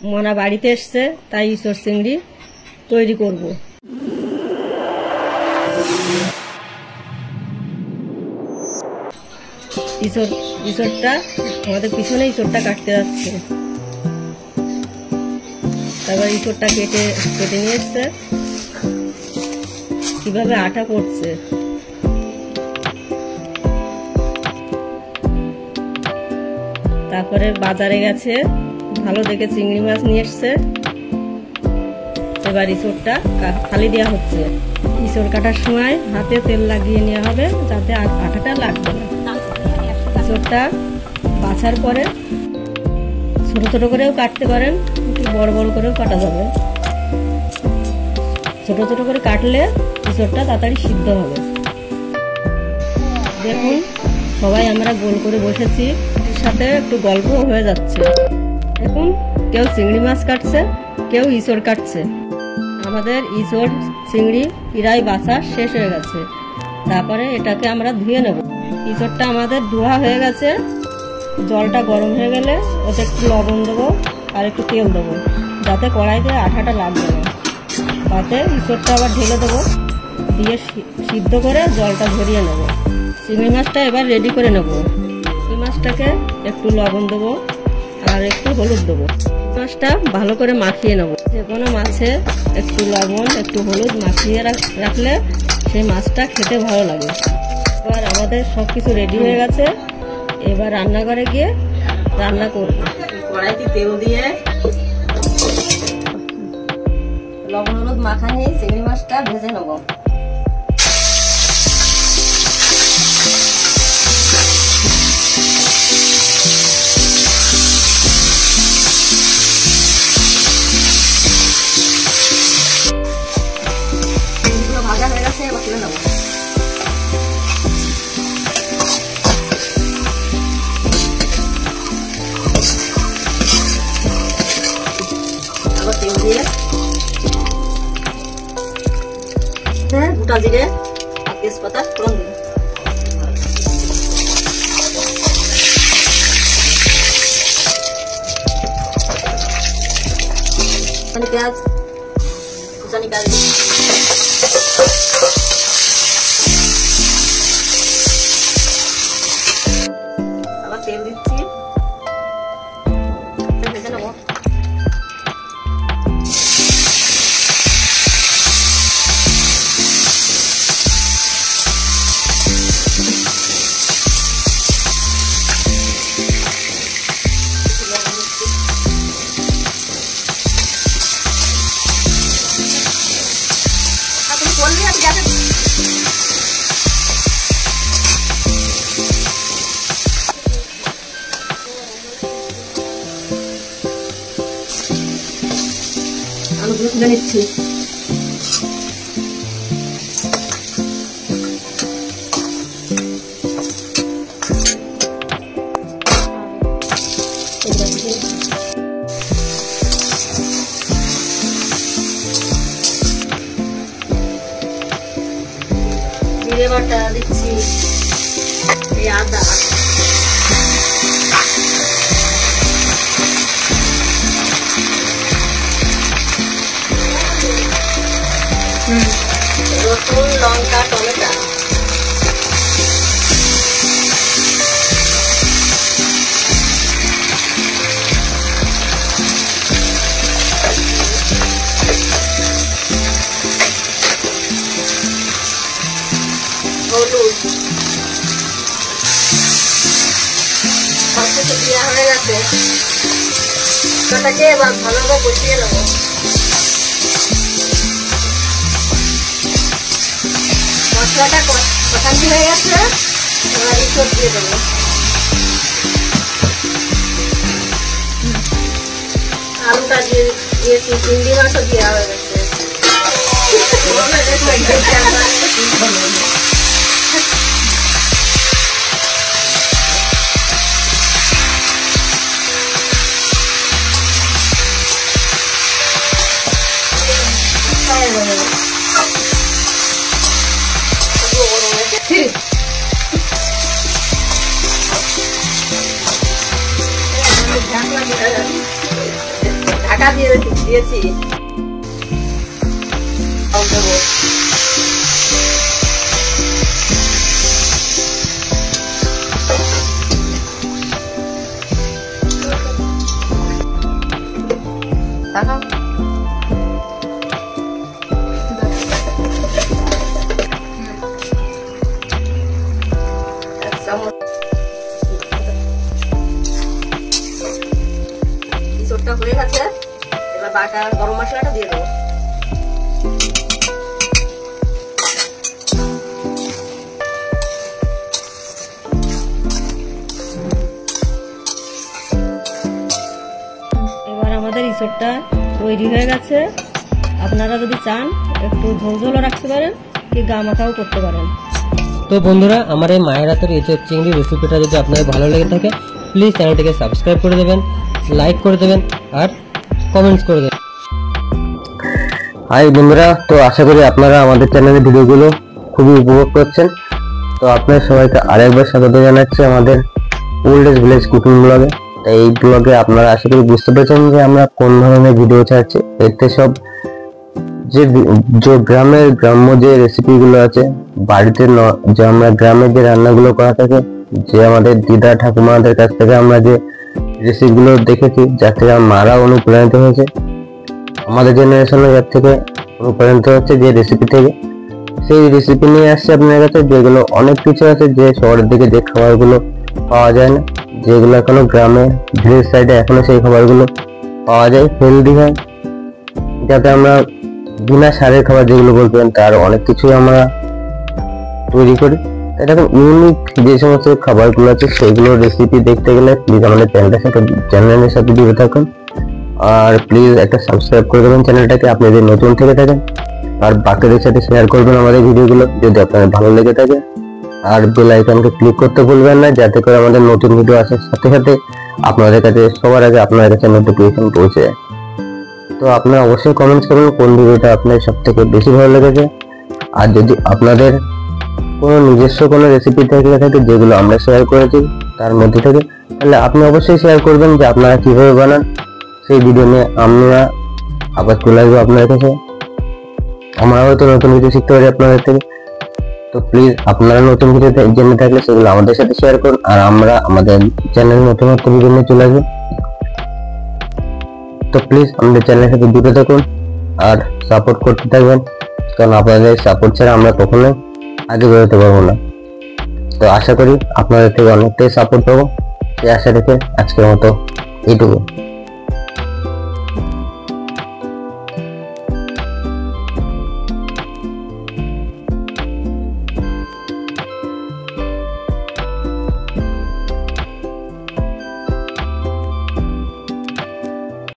মনা বাড়িতে এসছে, তাই ইঁচড় চিংড়ি তৈরি করব। ইঁচড়টা আমাদের পিছনে ইঁচড়টা কাটতে যাচ্ছে। তারপর ইঁচড়টা কেটে নিয়ে এসছে, কিভাবে আটা করছে। তারপরে বাজারে গেছে, ভালো দেখে চিংড়ি মাছ নিয়ে এসছে। এবার ইঁচড়টা ফালি দেওয়া হচ্ছে। ইঁচড় কাটার সময় হাতে তেল লাগিয়ে নেওয়া হবে, যাতে আটাটা লাগবে না। ইঁচড়টা বাছার পরে ছোট ছোট করেও কাটতে পারেন, একটু বড় বড় করেও কাটা যাবে। ছোট ছোট করে কাটলে ইঁচড়টা তাড়াতাড়ি সিদ্ধ হবে। দেখুন, সবাই আমরা গোল করে বসেছি, এর সাথে একটু গল্পও হয়ে যাচ্ছে। দেখুন, কেউ চিংড়ি মাছ কাটছে, কেউ ইঁচড় কাটছে। আমাদের ইঁচড় চিংড়ি প্রায় বাছা শেষ হয়ে গেছে। তারপরে এটাকে আমরা ধুয়ে নেব। ইঁচড়টা আমাদের ধোয়া হয়ে গেছে। জলটা গরম হয়ে গেলে ওতে একটু লবণ দেবো আর একটু তেল দেবো, যাতে কড়াইতে আঠাটা লাগবে না। তাতে ইঁচড়টা আবার ঢেলে দেবো, দিয়ে সিদ্ধ করে জলটা ঝরিয়ে নেব। চিংড়ি মাছটা এবার রেডি করে নেব। চিংড়ি মাছটাকে একটু লবণ দেবো আর একটু হলুদ দেবো। মাছটা ভালো করে মাখিয়ে নেব। যে কোনো মাছে একটু লবণ একটু হলুদ মাখিয়ে রাখলে সেই মাছটা খেতে ভালো লাগে। এবার আমাদের সব কিছু রেডি হয়ে গেছে। এবার রান্নাঘরে গিয়ে রান্না করব। কড়াইতে তেল দিয়ে লবণ হলুদ মাখা নিয়ে চিংড়ি মাছটা ভেজে নেব। ভাজা হয়ে গেছে, এবার তুলে নেব। আবার তেল দিয়ে গোটা জিরে আর তেজপাতা ফোড়ন দিই। পেঁয়াজ কুচানি পেঁয়াজ দিই। আবার তেল দিচ্ছি, ভেজে নেব। আলুগুলো তুলে নিচ্ছি। জিরে বাটা দিচ্ছি, আদা রসুন লঙ্কা টমেটো হলুদ সব কিছু দেওয়া হয়ে গেছে। ওটাকে এবার ভালোভাবে কষিয়ে নেব। মশলাটা কষানো হয়ে গেছে, এবার ইঁচড় দিয়ে দেবো। আলুটা দিয়ে দিয়েছি, চিংড়ি মাছও দেওয়া হয়ে গেছে। ঢাকা ঢাকা দিয়েছি। ইসোরটা হয়ে গেছে, এবার বাটা গরম মশলাটা দিয়ে দেবো। এবার আমাদের ইসোরটা তৈরি হয়ে গেছে। আপনারা যদি চান একটু ঝোল ঝোলও রাখতে পারেন, কি গা মাখাও করতে পারেন। তো বন্ধুরা, আমার এই মায়ের হাতের ইঁচড় চিংড়ি রেসিপিটা যদি আপনাদের ভালো লেগে থাকে, প্লিজ চ্যানেলটিকে সাবস্ক্রাইব করে দেবেন, লাইক করে দেবেন আর কমেন্টস করে দেবেন। হাই বন্ধুরা, তো আশা করি আপনারা আমাদের চ্যানেলের ভিডিওগুলো খুবই উপভোগ করছেন। তো আপনাদের সবাইকে আরেকবার স্বাগত জানাচ্ছি আমাদের ওল্ড এজ ভিলেজ কুকিং ব্লগে। তাই এই ব্লগে আপনারা আশা করি বুঝতে পেরেছেন যে আমরা কোন ধরনের ভিডিও ছাড়ছি। এতে সব যে গ্রাম্য যে রেসিপিগুলো আছে, বাড়িতে যে আমরা গ্রামের যে রান্নাগুলো করা থাকে, যে আমাদের দিদা ঠাকুমাদের কাছ থেকে আমরা যে রেসিপিগুলো দেখেছি, যার থেকে মারা অনুপ্রাণিত হয়েছে, আমাদের জেনারেশনে যার থেকে অনুপ্রাণিত হচ্ছে যে রেসিপি থেকে, সেই রেসিপি নিয়ে আসছে আপনার কাছে। যেগুলো অনেক কিছু আছে যে শহরের দিকে যে খাবারগুলো পাওয়া যায় না, যেগুলো এখনো গ্রামে ভিলেজ সাইডে এখনো সেই খাবারগুলো পাওয়া যায়, হেলদি হয়, যাতে আমরা বিনা সারের খাবার যেগুলো বলবেন তার অনেক কিছুই আমরা তৈরি করি। এরকম ইউনিক যে সমস্ত খাবারগুলো আছে সেগুলোর রেসিপি দেখতে গেলে প্লিজ আমাদের চ্যানেলের সাথে জুড়ে থাকুন। আর প্লিজ একটা সাবস্ক্রাইব করে দেবেন চ্যানেলটাকে আপনি যদি নতুন থেকে থাকেন, আর বাকিদের সাথে শেয়ার করবেন আমাদের ভিডিওগুলো যদি আপনাদের ভালো লেগে থাকে। আর বেল আইকনকে ক্লিক করতে ভুলবেন না, যাতে করে আমাদের নতুন ভিডিও আসার সাথে সাথে আপনাদের কাছে সবার আগে আপনাদের কাছে নোটিফিকেশন পৌঁছে যায়। তো আপনারা অবশ্যই কমেন্টস করুন কোন ভিডিওটা আপনাদের সব থেকে বেশি ভালো লেগেছে। আর যদি আপনাদের কোনো নিজস্ব কোনো রেসিপি থেকে থাকে যেগুলো আমরা শেয়ার করেছি তার মধ্যে থেকে, তাহলে আপনি অবশ্যই শেয়ার করবেন যে আপনারা কিভাবে বানান। সেই ভিডিও নিয়ে আমরা আবার চলে আসবো আপনাদের কাছে। আমরা হয়তো নতুন কিছু শিখতে পারি আপনাদের থেকে। তো প্লিজ আপনারা নতুন কিছু জেনে থাকলে সেগুলো আমাদের সাথে শেয়ার করুন, আর আমরা আমাদের চ্যানেল নতুনত্ব ভিডিও নিয়ে চলে আসবো। তো প্লিজ আমাদের চ্যানেলের সাথে জুড়ে থাকুন আর সাপোর্ট করতে থাকবেন, কারণ আপনাদের সাপোর্ট ছাড়া আমরা কখনোই আগে বেরোতে পারবো না। তো আশা করি আপনাদের থেকে অনেকটাই সাপোর্ট পাবো, এই আশা রেখে আজকের মতো এইটুকু।